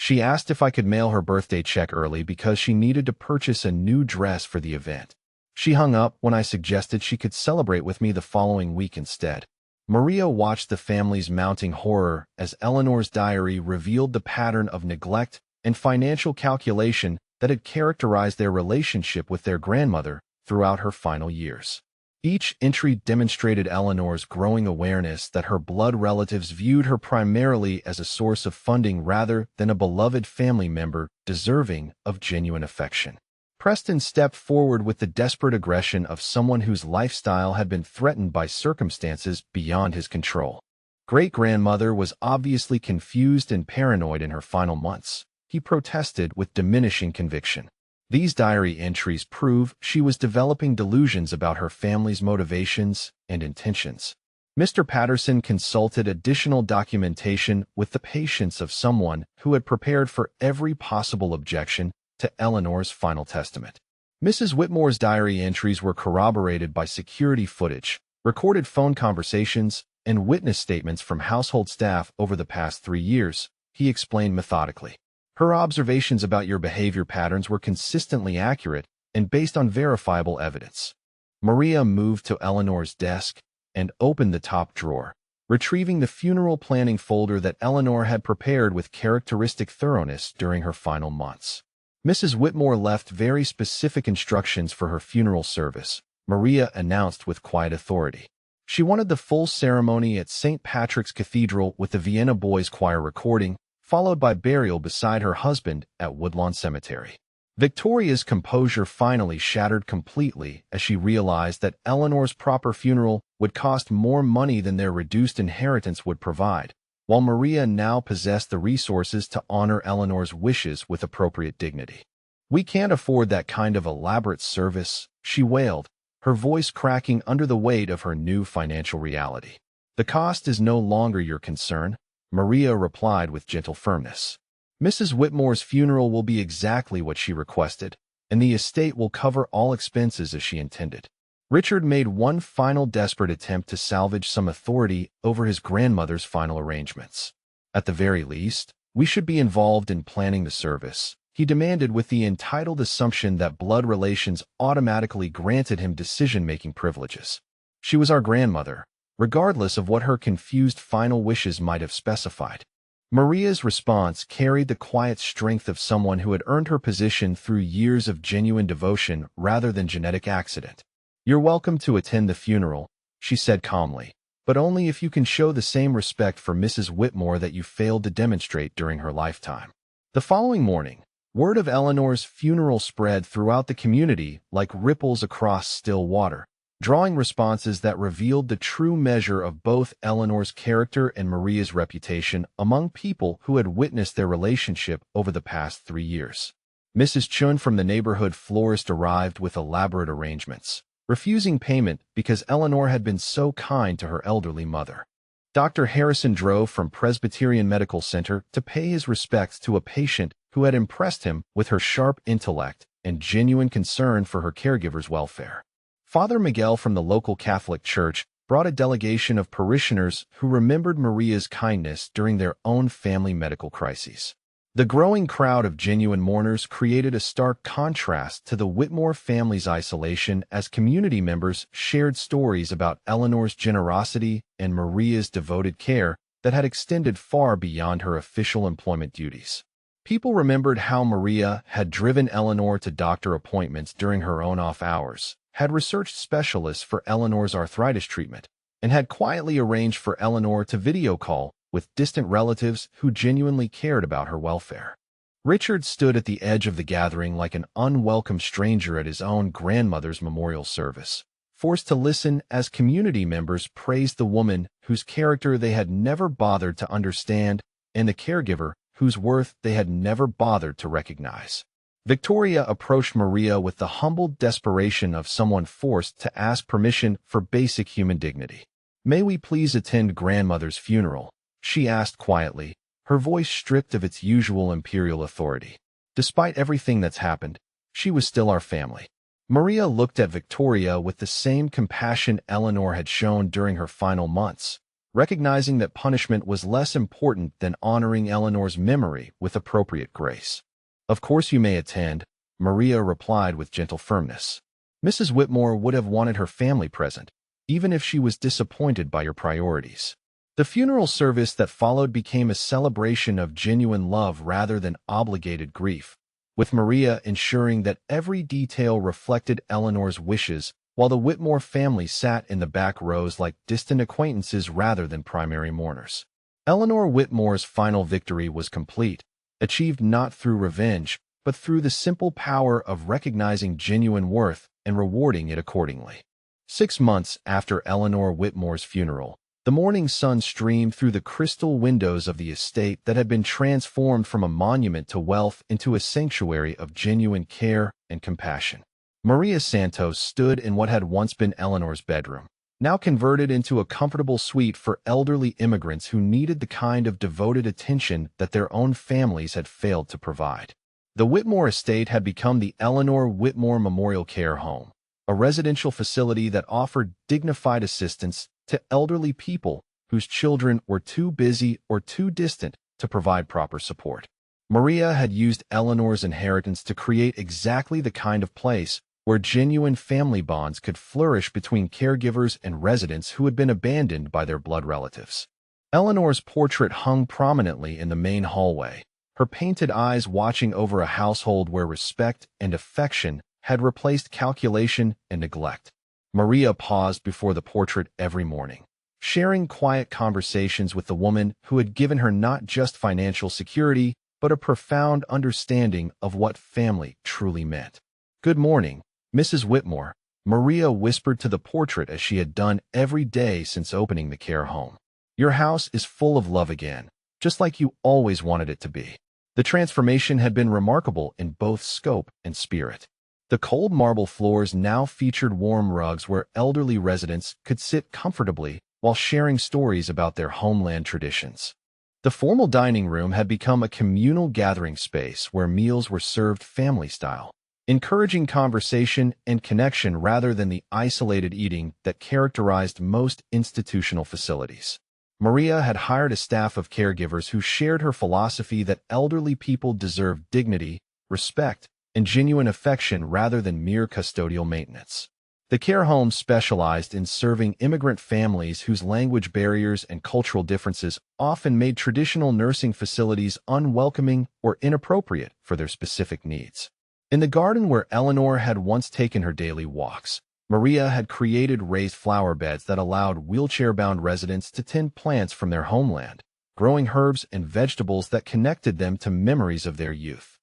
She asked if I could mail her birthday check early because she needed to purchase a new dress for the event. She hung up when I suggested she could celebrate with me the following week instead. Maria watched the family's mounting horror as Eleanor's diary revealed the pattern of neglect and financial calculation that had characterized their relationship with their grandmother throughout her final years. Each entry demonstrated Eleanor's growing awareness that her blood relatives viewed her primarily as a source of funding rather than a beloved family member deserving of genuine affection. Preston stepped forward with the desperate aggression of someone whose lifestyle had been threatened by circumstances beyond his control. Great-grandmother was obviously confused and paranoid in her final months, he protested with diminishing conviction. These diary entries prove she was developing delusions about her family's motivations and intentions. Mr. Patterson consulted additional documentation with the patience of someone who had prepared for every possible objection to Eleanor's final testament. Mrs. Whitmore's diary entries were corroborated by security footage, recorded phone conversations, and witness statements from household staff over the past 3 years, he explained methodically. Her observations about your behavior patterns were consistently accurate and based on verifiable evidence. Maria moved to Eleanor's desk and opened the top drawer, retrieving the funeral planning folder that Eleanor had prepared with characteristic thoroughness during her final months. Mrs. Whitmore left very specific instructions for her funeral service, Maria announced with quiet authority. She wanted the full ceremony at St. Patrick's Cathedral with the Vienna Boys Choir recording, followed by burial beside her husband at Woodlawn Cemetery. Victoria's composure finally shattered completely as she realized that Eleanor's proper funeral would cost more money than their reduced inheritance would provide, while Maria now possessed the resources to honor Eleanor's wishes with appropriate dignity. "We can't afford that kind of elaborate service," she wailed, her voice cracking under the weight of her new financial reality. "The cost is no longer your concern," Maria replied with gentle firmness. "Mrs. Whitmore's funeral will be exactly what she requested, and the estate will cover all expenses as she intended." Richard made one final desperate attempt to salvage some authority over his grandmother's final arrangements. "At the very least, we should be involved in planning the service," he demanded with the entitled assumption that blood relations automatically granted him decision-making privileges. "She was our grandmother, regardless of what her confused final wishes might have specified." Maria's response carried the quiet strength of someone who had earned her position through years of genuine devotion rather than genetic accident. "You're welcome to attend the funeral," she said calmly, "but only if you can show the same respect for Mrs. Whitmore that you failed to demonstrate during her lifetime." The following morning, word of Eleanor's funeral spread throughout the community like ripples across still water, drawing responses that revealed the true measure of both Eleanor's character and Maria's reputation among people who had witnessed their relationship over the past 3 years. Mrs. Chun from the neighborhood florist arrived with elaborate arrangements, refusing payment because Eleanor had been so kind to her elderly mother. Dr. Harrison drove from Presbyterian Medical Center to pay his respects to a patient who had impressed him with her sharp intellect and genuine concern for her caregiver's welfare. Father Miguel from the local Catholic Church brought a delegation of parishioners who remembered Maria's kindness during their own family medical crises. The growing crowd of genuine mourners created a stark contrast to the Whitmore family's isolation as community members shared stories about Eleanor's generosity and Maria's devoted care that had extended far beyond her official employment duties. People remembered how Maria had driven Eleanor to doctor appointments during her own off hours, had researched specialists for Eleanor's arthritis treatment, and had quietly arranged for Eleanor to video call with distant relatives who genuinely cared about her welfare. Richard stood at the edge of the gathering like an unwelcome stranger at his own grandmother's memorial service, forced to listen as community members praised the woman whose character they had never bothered to understand and the caregiver whose worth they had never bothered to recognize. Victoria approached Maria with the humbled desperation of someone forced to ask permission for basic human dignity. "May we please attend grandmother's funeral?" she asked quietly, her voice stripped of its usual imperial authority. "Despite everything that's happened, she was still our family." Maria looked at Victoria with the same compassion Eleanor had shown during her final months, recognizing that punishment was less important than honoring Eleanor's memory with appropriate grace. "Of course you may attend," Maria replied with gentle firmness. Mrs. Whitmore would have wanted her family present, even if she was disappointed by your priorities. The funeral service that followed became a celebration of genuine love rather than obligated grief, with Maria ensuring that every detail reflected Eleanor's wishes, while the Whitmore family sat in the back rows like distant acquaintances rather than primary mourners. Eleanor Whitmore's final victory was complete, achieved not through revenge, but through the simple power of recognizing genuine worth and rewarding it accordingly. 6 months after Eleanor Whitmore's funeral, the morning sun streamed through the crystal windows of the estate that had been transformed from a monument to wealth into a sanctuary of genuine care and compassion. Maria Santos stood in what had once been Eleanor's bedroom, now converted into a comfortable suite for elderly immigrants who needed the kind of devoted attention that their own families had failed to provide. The Whitmore estate had become the Eleanor Whitmore Memorial Care Home, a residential facility that offered dignified assistance to elderly people whose children were too busy or too distant to provide proper support. Maria had used Eleanor's inheritance to create exactly the kind of place where genuine family bonds could flourish between caregivers and residents who had been abandoned by their blood relatives. Eleanor's portrait hung prominently in the main hallway, her painted eyes watching over a household where respect and affection had replaced calculation and neglect. Maria paused before the portrait every morning, sharing quiet conversations with the woman who had given her not just financial security, but a profound understanding of what family truly meant. "Good morning, Mrs. Whitmore," Maria whispered to the portrait as she had done every day since opening the care home. "Your house is full of love again, just like you always wanted it to be." The transformation had been remarkable in both scope and spirit. The cold marble floors now featured warm rugs where elderly residents could sit comfortably while sharing stories about their homeland traditions. The formal dining room had become a communal gathering space where meals were served family-style, encouraging conversation and connection rather than the isolated eating that characterized most institutional facilities. Maria had hired a staff of caregivers who shared her philosophy that elderly people deserve dignity, respect, and genuine affection rather than mere custodial maintenance. The care home specialized in serving immigrant families whose language barriers and cultural differences often made traditional nursing facilities unwelcoming or inappropriate for their specific needs. In the garden where Eleanor had once taken her daily walks, Maria had created raised flower beds that allowed wheelchair-bound residents to tend plants from their homeland, growing herbs and vegetables that connected them to memories of their youth.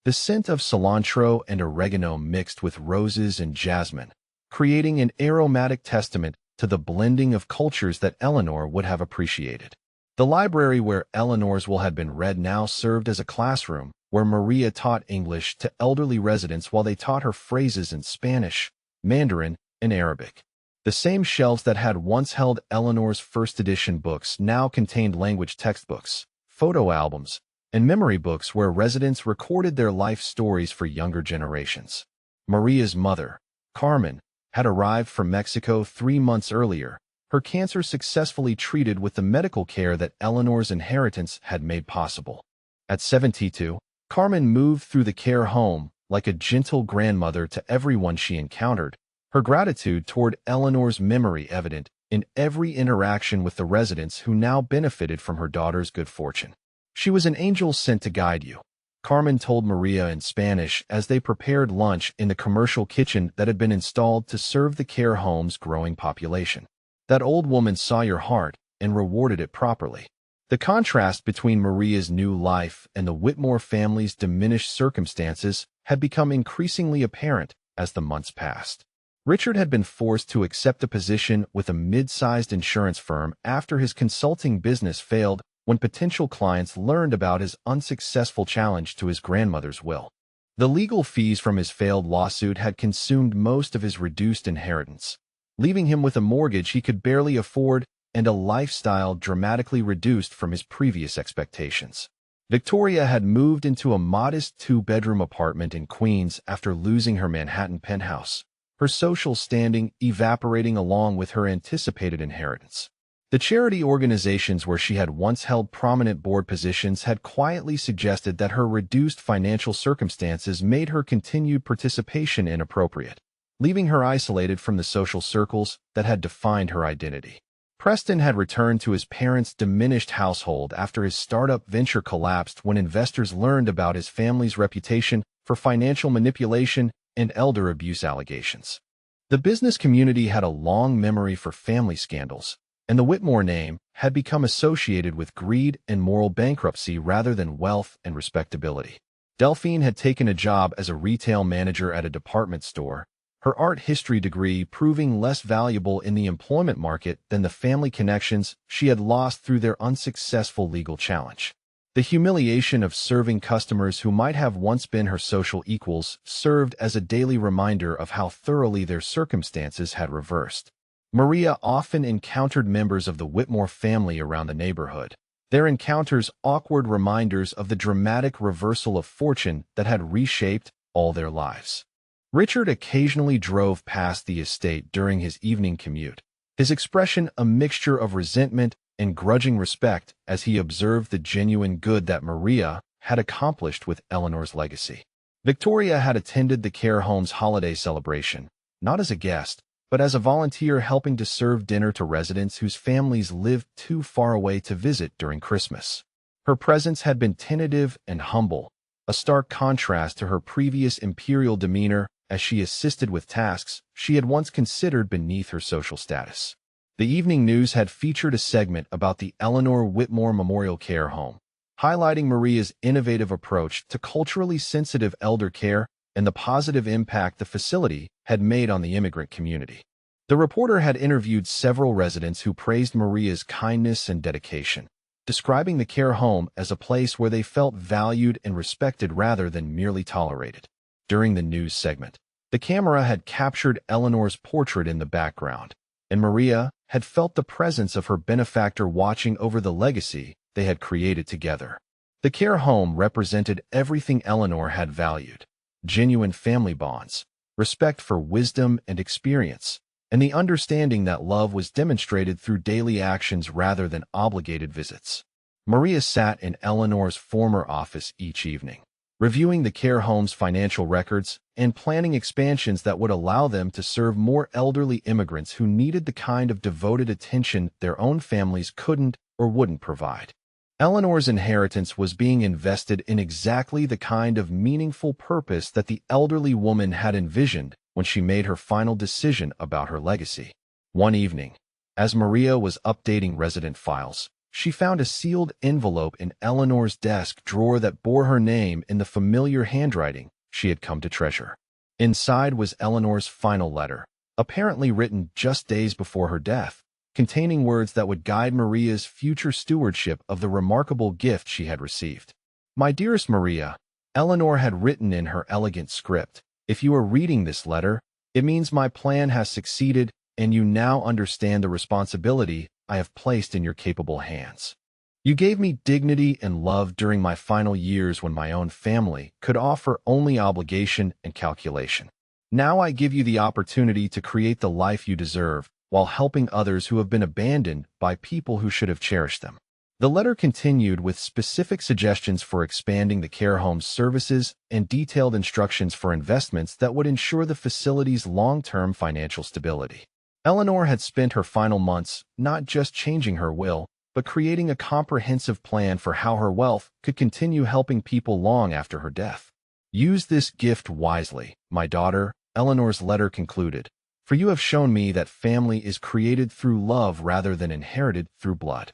The scent of cilantro and oregano mixed with roses and jasmine, creating an aromatic testament to the blending of cultures that Eleanor would have appreciated. The library where Eleanor's will had been read now served as a classroom where Maria taught English to elderly residents while they taught her phrases in Spanish, Mandarin, and Arabic. The same shelves that had once held Eleanor's first edition books now contained language textbooks, photo albums, and memory books where residents recorded their life stories for younger generations. Maria's mother, Carmen, had arrived from Mexico 3 months earlier, her cancer successfully treated with the medical care that Eleanor's inheritance had made possible. At 72, Carmen moved through the care home like a gentle grandmother to everyone she encountered, her gratitude toward Eleanor's memory evident in every interaction with the residents who now benefited from her daughter's good fortune. "She was an angel sent to guide you," Carmen told Maria in Spanish as they prepared lunch in the commercial kitchen that had been installed to serve the care home's growing population. "That old woman saw your heart and rewarded it properly." The contrast between Maria's new life and the Whitmore family's diminished circumstances had become increasingly apparent as the months passed. Richard had been forced to accept a position with a mid-sized insurance firm after his consulting business failed when potential clients learned about his unsuccessful challenge to his grandmother's will. The legal fees from his failed lawsuit had consumed most of his reduced inheritance, leaving him with a mortgage he could barely afford and a lifestyle dramatically reduced from his previous expectations. Victoria had moved into a modest 2-bedroom apartment in Queens after losing her Manhattan penthouse, her social standing evaporating along with her anticipated inheritance. The charity organizations where she had once held prominent board positions had quietly suggested that her reduced financial circumstances made her continued participation inappropriate, leaving her isolated from the social circles that had defined her identity. Preston had returned to his parents' diminished household after his startup venture collapsed when investors learned about his family's reputation for financial manipulation and elder abuse allegations. The business community had a long memory for family scandals, and the Whitmore name had become associated with greed and moral bankruptcy rather than wealth and respectability. Delphine had taken a job as a retail manager at a department store, her art history degree proving less valuable in the employment market than the family connections she had lost through their unsuccessful legal challenge. The humiliation of serving customers who might have once been her social equals served as a daily reminder of how thoroughly their circumstances had reversed. Maria often encountered members of the Whitmore family around the neighborhood, their encounters awkward reminders of the dramatic reversal of fortune that had reshaped all their lives. Richard occasionally drove past the estate during his evening commute, his expression a mixture of resentment and grudging respect as he observed the genuine good that Maria had accomplished with Eleanor's legacy. Victoria had attended the care home's holiday celebration, not as a guest, but as a volunteer helping to serve dinner to residents whose families lived too far away to visit during Christmas. Her presence had been tentative and humble, a stark contrast to her previous imperial demeanor as she assisted with tasks she had once considered beneath her social status. The evening news had featured a segment about the Eleanor Whitmore Memorial Care Home, highlighting Maria's innovative approach to culturally sensitive elder care and the positive impact the facility had made on the immigrant community. The reporter had interviewed several residents who praised Maria's kindness and dedication, describing the care home as a place where they felt valued and respected rather than merely tolerated. During the news segment, the camera had captured Eleanor's portrait in the background, and Maria had felt the presence of her benefactor watching over the legacy they had created together. The care home represented everything Eleanor had valued: genuine family bonds, respect for wisdom and experience, and the understanding that love was demonstrated through daily actions rather than obligated visits. Maria sat in Eleanor's former office each evening, reviewing the care home's financial records and planning expansions that would allow them to serve more elderly immigrants who needed the kind of devoted attention their own families couldn't or wouldn't provide. Eleanor's inheritance was being invested in exactly the kind of meaningful purpose that the elderly woman had envisioned when she made her final decision about her legacy. One evening, as Maria was updating resident files, she found a sealed envelope in Eleanor's desk drawer that bore her name in the familiar handwriting she had come to treasure. Inside was Eleanor's final letter, apparently written just days before her death, containing words that would guide Maria's future stewardship of the remarkable gift she had received. "My dearest Maria," Eleanor had written in her elegant script, "if you are reading this letter, it means my plan has succeeded and you now understand the responsibility I have placed in your capable hands. You gave me dignity and love during my final years when my own family could offer only obligation and calculation. Now I give you the opportunity to create the life you deserve while helping others who have been abandoned by people who should have cherished them." The letter continued with specific suggestions for expanding the care home's services and detailed instructions for investments that would ensure the facility's long-term financial stability. Eleanor had spent her final months not just changing her will, but creating a comprehensive plan for how her wealth could continue helping people long after her death. "Use this gift wisely, my daughter," Eleanor's letter concluded, "for you have shown me that family is created through love rather than inherited through blood.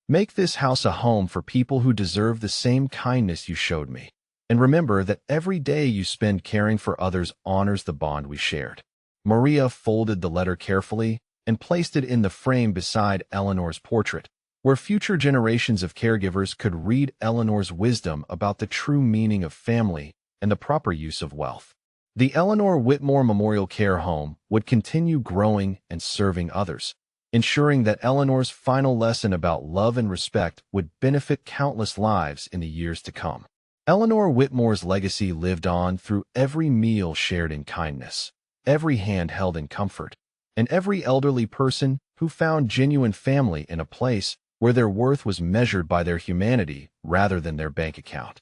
Make this house a home for people who deserve the same kindness you showed me. And remember that every day you spend caring for others honors the bond we shared." Maria folded the letter carefully and placed it in the frame beside Eleanor's portrait, where future generations of caregivers could read Eleanor's wisdom about the true meaning of family and the proper use of wealth. The Eleanor Whitmore Memorial Care Home would continue growing and serving others, ensuring that Eleanor's final lesson about love and respect would benefit countless lives in the years to come. Eleanor Whitmore's legacy lived on through every meal shared in kindness, every hand held in comfort, and every elderly person who found genuine family in a place where their worth was measured by their humanity rather than their bank account.